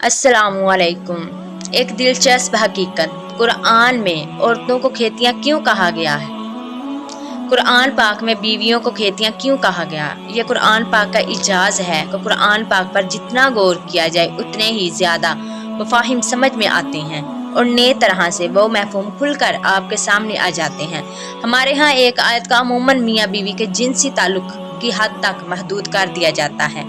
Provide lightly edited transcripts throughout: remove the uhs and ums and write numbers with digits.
अस्सलामु अलैकुम। एक दिलचस्प हकीकत, कुरान में औरतों को खेतियाँ क्यों कहा गया है? कुरान पाक में बीवियों को खेतियाँ क्यों कहा गया? ये कुरान पाक का इजाज़ है कि कुरान पाक पर जितना गौर किया जाए उतने ही ज़्यादा मफाहिम समझ में आते हैं और नए तरह से वो मफहूम खुलकर आपके सामने आ जाते हैं। हमारे यहाँ एक आयत का अमूमन मियाँ बीवी के जिनसी ताल्लुक की हद तक महदूद कर दिया जाता है।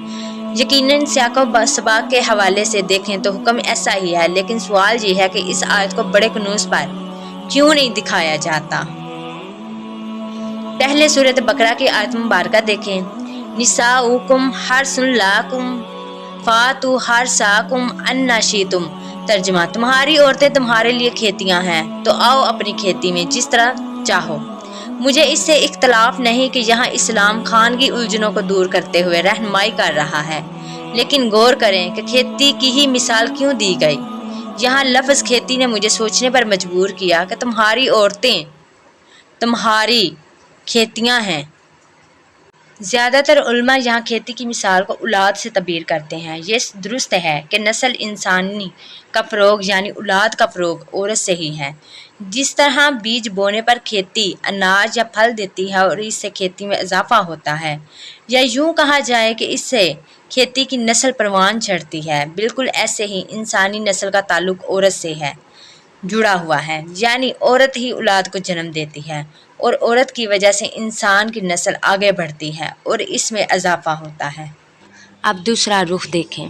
यकीनन सियाक़ सबक के हवाले से देखें तो हुक्म ऐसा ही है, लेकिन सवाल ये है कि इस आयत को बड़े कनूस पर क्यों नहीं दिखाया जाता। पहले सूरत बकरा की आयत मुबारका देखें। निसाउकुम हर्सुन लाकुम फातु हर्साकुम अन्ना शीतुम। तर्जुमा, तुम्हारी औरतें तुम्हारे लिए खेतियां हैं, तो आओ अपनी खेती में जिस तरह चाहो। मुझे इससे इख्तलाफ नहीं कि यहाँ इस्लाम खानगी उलझनों को दूर करते हुए रहनुमाई कर रहा है, लेकिन गौर करें कि खेती की ही मिसाल क्यों दी गई। यहाँ लफ्ज़ खेती ने मुझे सोचने पर मजबूर किया कि तुम्हारी औरतें तुम्हारी खेतियां हैं। ज़्यादातर उलमा यहाँ खेती की मिसाल को औलाद से तबीर करते हैं। ये दुरुस्त है कि नस्ल इंसानी का फ़रोग यानी औलाद का फ़रोग औरत से ही है। जिस तरह बीज बोने पर खेती अनाज या फल देती है और इससे खेती में इजाफा होता है, या यूँ कहा जाए कि इससे खेती की नस्ल परवान चढ़ती है, बिल्कुल ऐसे ही इंसानी नस्ल का ताल्लुक औरत से है, जुड़ा हुआ है। यानी औरत ही औलाद को जन्म देती है और औरत की वजह से इंसान की नस्ल आगे बढ़ती है और इसमें इजाफा होता है। अब दूसरा रुख देखें।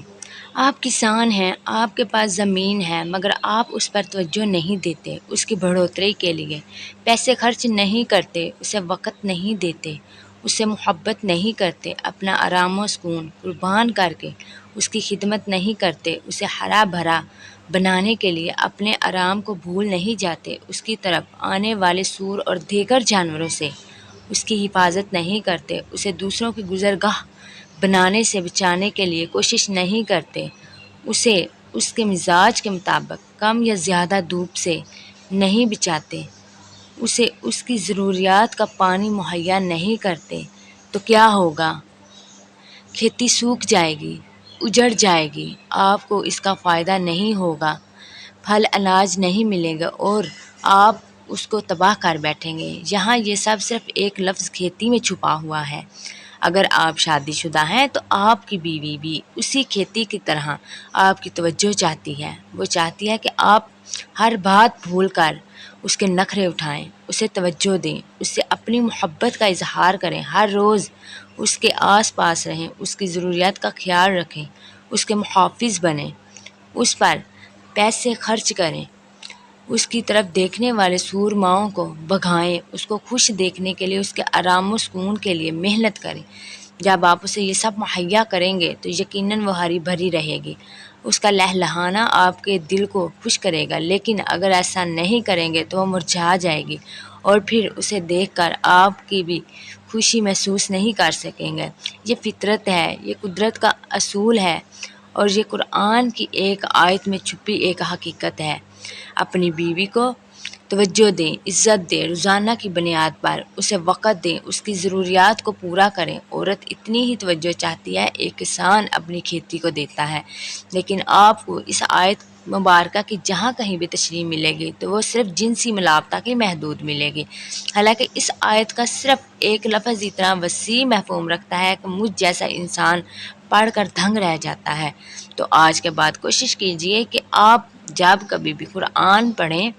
आप किसान हैं, आपके पास ज़मीन है, मगर आप उस पर तवज्जो नहीं देते, उसकी बढ़ोतरी के लिए पैसे खर्च नहीं करते, उसे वक़्त नहीं देते, उससे मोहब्बत नहीं करते, अपना आराम व सुकून कुर्बान करके उसकी खिदमत नहीं करते, उसे हरा भरा बनाने के लिए अपने आराम को भूल नहीं जाते, उसकी तरफ आने वाले सूर और दीगर जानवरों से उसकी हिफाजत नहीं करते, उसे दूसरों की गुज़रगाह बनाने से बचाने के लिए कोशिश नहीं करते, उसे उसके मिजाज के मुताबिक कम या ज़्यादा धूप से नहीं बचाते, उसे उसकी ज़रूरियात का पानी मुहैया नहीं करते, तो क्या होगा? खेती सूख जाएगी, उजड़ जाएगी, आपको इसका फ़ायदा नहीं होगा, फल अनाज नहीं मिलेगा और आप उसको तबाह कर बैठेंगे। यहाँ ये सब सिर्फ एक लफ्ज़ खेती में छुपा हुआ है। अगर आप शादीशुदा हैं तो आपकी बीवी भी उसी खेती की तरह आपकी तवज्जो चाहती है। वो चाहती है कि आप हर बात भूल कर उसके नखरे उठाएं, उसे तवज्जो दें, उससे अपनी मोहब्बत का इजहार करें, हर रोज़ उसके आस पास रहें, उसकी ज़रूरियात का ख्याल रखें, उसके मुहाफ़िज़ बनें, उस पर पैसे खर्च करें, उसकी तरफ देखने वाले सूरमाओं को भगाएं, उसको खुश देखने के लिए उसके आराम व सुकून के लिए मेहनत करें। जब आप उसे ये सब मुहैया करेंगे तो यकीनन वो हरी भरी रहेगी, उसका लहलहाना आपके दिल को खुश करेगा। लेकिन अगर ऐसा नहीं करेंगे तो वो मुरझा जाएगी और फिर उसे देखकर आपकी भी खुशी महसूस नहीं कर सकेंगे। ये फितरत है, ये कुदरत का असूल है और ये कुरान की एक आयत में छुपी एक हकीकत है। अपनी बीवी को तवज्जो दें, इज़्ज़त दें, रोज़ाना की बुनियाद पर उसे वक़्त दें, उसकी ज़रूरियात को पूरा करें। औरत इतनी ही तवज्जो चाहती है एक किसान अपनी खेती को देता है। लेकिन आपको इस आयत मुबारका की जहाँ कहीं भी तशरीह मिलेगी तो वो सिर्फ जिनसी मिलावता की महदूद मिलेगी। हालांकि इस आयत का सिर्फ एक लफ्ज़ इतना वसी मफ़हूम रखता है कि मुझ जैसा इंसान पढ़ कर दंग रह जाता है। तो आज के बाद कोशिश कीजिए कि आप जब कभी भी कुरान पढ़ें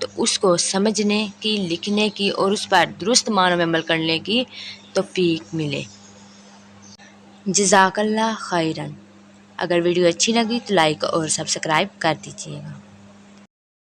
तो उसको समझने की, लिखने की और उस पर दुरुस्त मानों में अमल करने की तौफीक मिले। जज़ाकल्लाह खैरन। अगर वीडियो अच्छी लगी तो लाइक और सब्सक्राइब कर दीजिएगा।